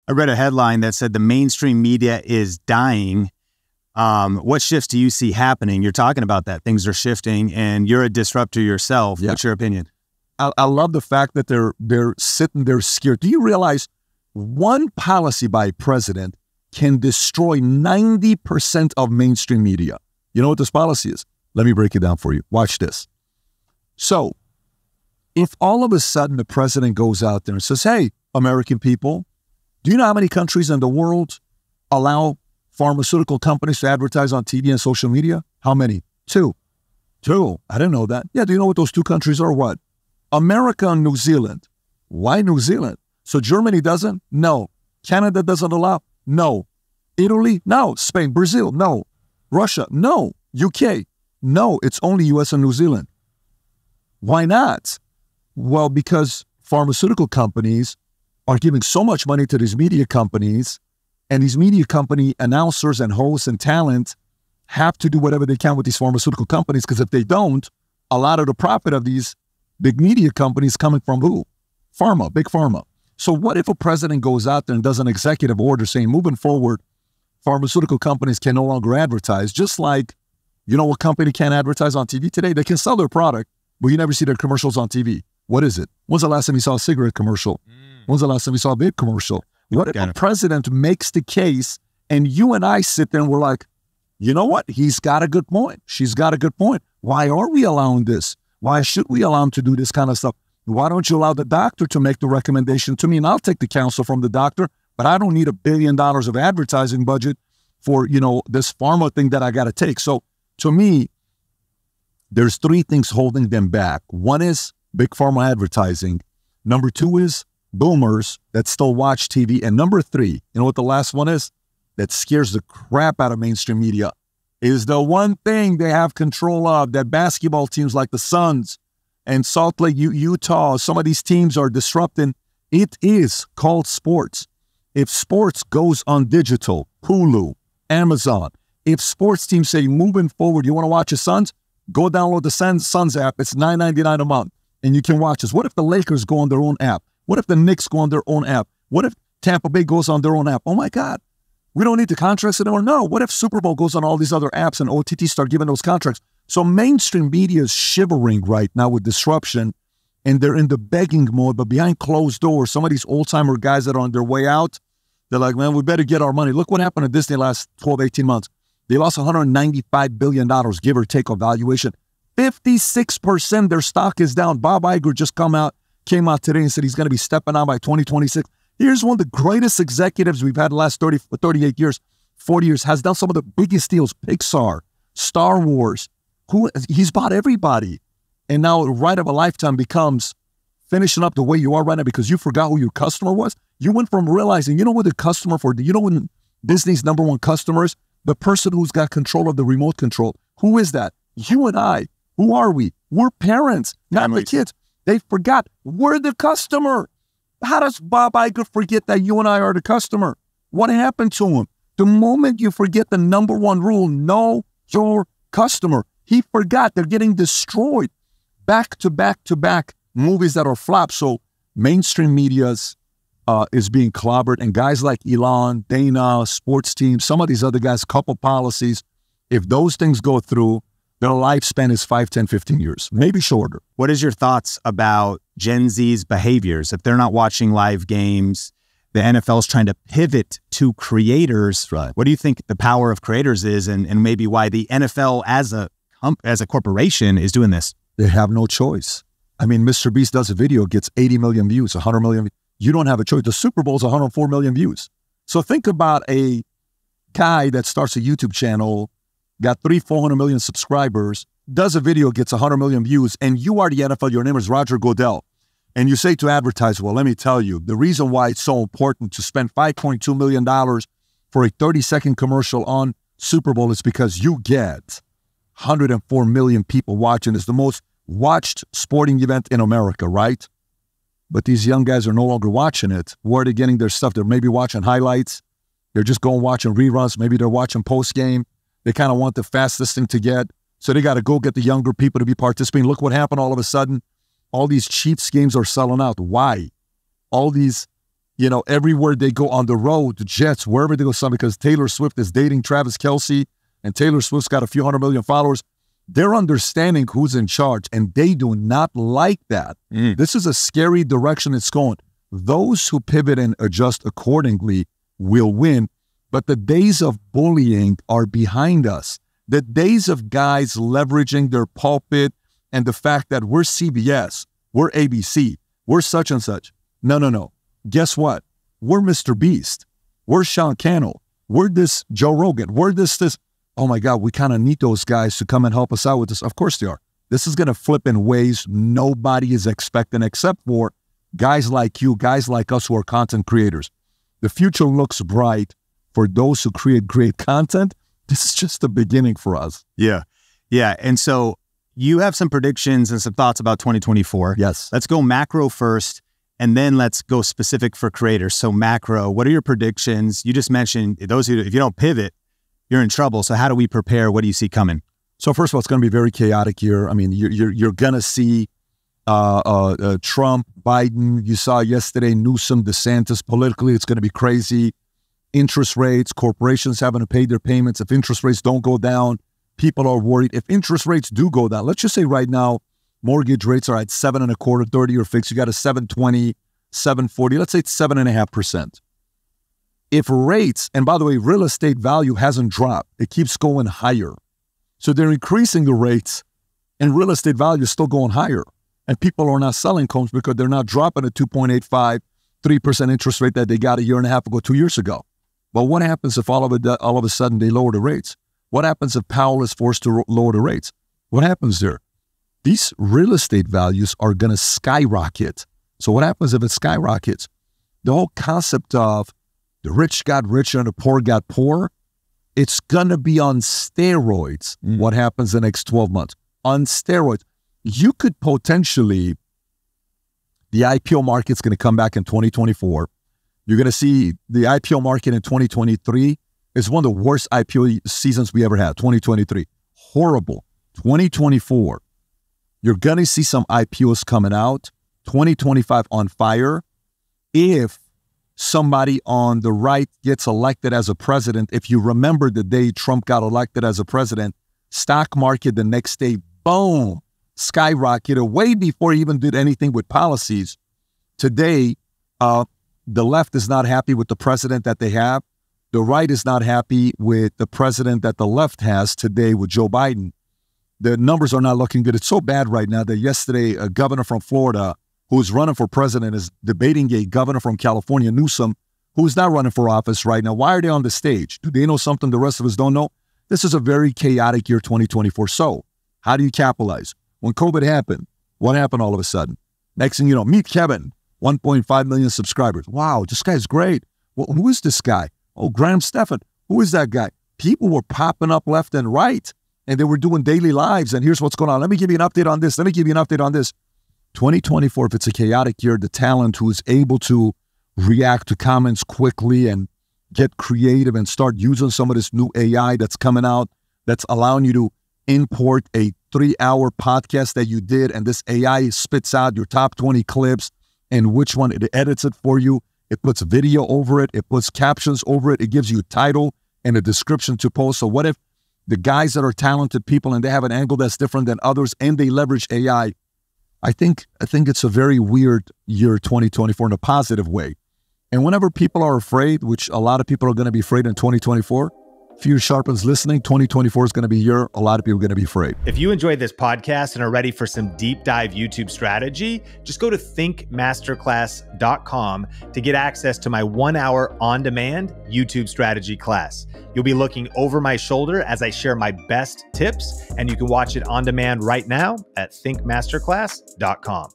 I read a headline that said the mainstream media is dying. What shifts do you see happening? You're talking about that. Things are shifting, and you're a disruptor yourself. Yeah. What's your opinion? I love the fact that they're sitting there scared. Do you realize one policy by a president can destroy 90% of mainstream media? You know what this policy is? Let me break it down for you. Watch this. So, if all of a sudden the president goes out there and says, hey, American people, do you know how many countries in the world allow pharmaceutical companies to advertise on TV and social media? How many? Two. I didn't know that. Yeah, do you know what those two countries are? What? America and New Zealand. Why New Zealand? So Germany doesn't? No. Canada doesn't allow? No. Italy? No. Spain? Brazil? No. Russia? No. UK? No. It's only US and New Zealand. Why not? Well, because pharmaceutical companies are giving so much money to these media companies, and these media company announcers and hosts and talent have to do whatever they can with these pharmaceutical companies, because if they don't, a lot of the profit of these big media companies coming from who? Pharma, big pharma. So what if a president goes out there and does an executive order saying, moving forward, pharmaceutical companies can no longer advertise, just like, you know what company can't advertise on TV today? They can sell their product, but you never see their commercials on TV. What is it? When's the last time you saw a cigarette commercial? When's the last time you saw a vape commercial? What if a president makes the case and you and I sit there and we're like, you know what? He's got a good point. She's got a good point. Why are we allowing this? Why should we allow him to do this kind of stuff? Why don't you allow the doctor to make the recommendation to me, and I'll take the counsel from the doctor, but I don't need $1 billion of advertising budget for, you know, this pharma thing that I got to take. So to me, there's three things holding them back. One is big pharma advertising. Number two is boomers that still watch TV. And number three, you know what the last one is? That scares the crap out of mainstream media, is the one thing they have control of, that basketball teams like the Suns and Salt Lake, Utah, some of these teams are disrupting. It is called sports. If sports goes on digital, Hulu, Amazon, if sports teams say, moving forward, you want to watch the Suns? Go download the Suns app. It's $9.99 a month, and you can watch this. What if the Lakers go on their own app? What if the Knicks go on their own app? What if Tampa Bay goes on their own app? Oh, my God. We don't need the contracts anymore. No. What if Super Bowl goes on all these other apps and OTT start giving those contracts? So mainstream media is shivering right now with disruption, and they're in the begging mode. But behind closed doors, some of these old-timer guys that are on their way out, they're like, man, we better get our money. Look what happened to Disney last 12, 18 months. They lost $195 billion, give or take, of valuation. 56% their stock is down. Bob Iger just came out today and said he's going to be stepping out by 2026. Here's one of the greatest executives we've had the last 38 years, 40 years, has done some of the biggest deals, Pixar, Star Wars. He's bought everybody. And now the ride of a lifetime becomes finishing up the way you are right now because you forgot who your customer was. You went from realizing, you know what the customer for, you know what Disney's number one customer is? The person who's got control of the remote control. Who is that? You and I. Who are we? We're parents, not the kids. They forgot we're the customer. How does Bob Iger forget that you and I are the customer? What happened to him? The moment you forget the number one rule, know your customer. He forgot. They're getting destroyed. Back to back movies that are flops. So mainstream media's is being clobbered. And guys like Elon, Dana, sports teams, some of these other guys, couple policies, if those things go through, their lifespan is 5, 10, 15 years, maybe shorter. What is your thoughts about Gen Z's behaviors? If they're not watching live games, the NFL is trying to pivot to creators. Right. What do you think the power of creators is, and maybe why the NFL as a corporation is doing this? They have no choice. I mean, Mr. Beast does a video, gets 80 million views, 100 million. You don't have a choice. The Super Bowl is 104 million views. So think about a guy that starts a YouTube channel, got 400 million subscribers, does a video, gets 100 million views, and you are the NFL, your name is Roger Goodell, and you say to advertise, well, let me tell you, the reason why it's so important to spend $5.2 million for a 30-second commercial on Super Bowl is because you get 104 million people watching. It's the most watched sporting event in America, right? But these young guys are no longer watching it. Where are they getting their stuff? They're maybe watching highlights. They're just going watching reruns. Maybe they're watching post-game. They kind of want the fastest thing to get. So they got to go get the younger people to be participating. Look what happened all of a sudden. All these Chiefs games are selling out. Why? All these You know, everywhere they go on the road, the jets, wherever they go, because Taylor Swift is dating Travis Kelce and Taylor Swift's got a few 100 million followers. They're understanding who's in charge, and they do not like that. This is a scary direction it's going. Those who pivot and adjust accordingly will win, but the days of bullying are behind us. The days of guys leveraging their pulpit and the fact that we're CBS, we're ABC, we're such and such. No. Guess what? We're Mr. Beast. We're Sean Cannell. We're this Joe Rogan. We're this. Oh my God, we kind of need those guys to come and help us out with this. Of course they are. This is going to flip in ways nobody is expecting except for guys like you, guys like us who are content creators. The future looks bright for those who create great content. This is just the beginning for us. Yeah. And so you have some predictions and some thoughts about 2024. Yes. Let's go macro first, and then let's go specific for creators. So macro, what are your predictions? You just mentioned those who, if you don't pivot, you're in trouble. So how do we prepare? What do you see coming? So first of all, it's going to be very chaotic here. I mean, you're going to see Trump, Biden. You saw yesterday Newsom, DeSantis. Politically, it's going to be crazy. Interest rates, corporations having to pay their payments. If interest rates don't go down, people are worried. If interest rates do go down, let's just say right now, mortgage rates are at 7.25%, 30-year fixed. You got a 7.20, 7.40. Let's say it's 7.5%. If rates, and by the way, real estate value hasn't dropped. It keeps going higher. So they're increasing the rates, and real estate value is still going higher. And people are not selling homes because they're not dropping a 2.85, 3% interest rate that they got a year and a half ago, 2 years ago. But what happens if all of a sudden they lower the rates? What happens if Powell is forced to lower the rates? What happens there? These real estate values are going to skyrocket. So what happens if it skyrockets? The whole concept of the rich got richer and the poor got poorer, it's going to be on steroids. What happens the next 12 months? On steroids. You could potentially, the IPO market's going to come back in 2024. You're going to see the IPO market in 2023 is one of the worst IPO seasons we ever had, 2023. Horrible. 2024, you're going to see some IPOs coming out. 2025 on fire. If somebody on the right gets elected as a president, if you remember the day Trump got elected as a president, stock market the next day, boom, skyrocketed way before he even did anything with policies. Today, the left is not happy with the president that they have. The right is not happy with the president that the left has today with Joe Biden. The numbers are not looking good. It's so bad right now that yesterday a governor from Florida who's running for president is debating a governor from California, Newsom, who's not running for office right now. Why are they on the stage? Do they know something the rest of us don't know? This is a very chaotic year, 2024. So how do you capitalize? When COVID happened, what happened all of a sudden? Next thing you know, meet Kevin, 1.5 million subscribers. Wow, this guy's great. Well, who is this guy? Oh, Graham Stephan. Who is that guy? People were popping up left and right, and they were doing daily lives, and here's what's going on. Let me give you an update on this. Let me give you an update on this. 2024, if it's a chaotic year, the talent who is able to react to comments quickly and get creative and start using some of this new AI that's coming out, that's allowing you to import a 3-hour podcast that you did, and this AI spits out your top 20 clips and which one it edits it for you. It puts video over it. It puts captions over it. It gives you a title and a description to post. So what if the guys that are talented people and they have an angle that's different than others and they leverage AI? I think it's a very weird year, 2024, in a positive way. And whenever people are afraid, which a lot of people are going to be afraid in 2024, if you're Sharpens listening, 2024 is going to be a year a lot of people are going to be afraid. If you enjoyed this podcast and are ready for some deep dive YouTube strategy, just go to thinkmasterclass.com to get access to my 1-hour on-demand YouTube strategy class. You'll be looking over my shoulder as I share my best tips, and you can watch it on demand right now at thinkmasterclass.com.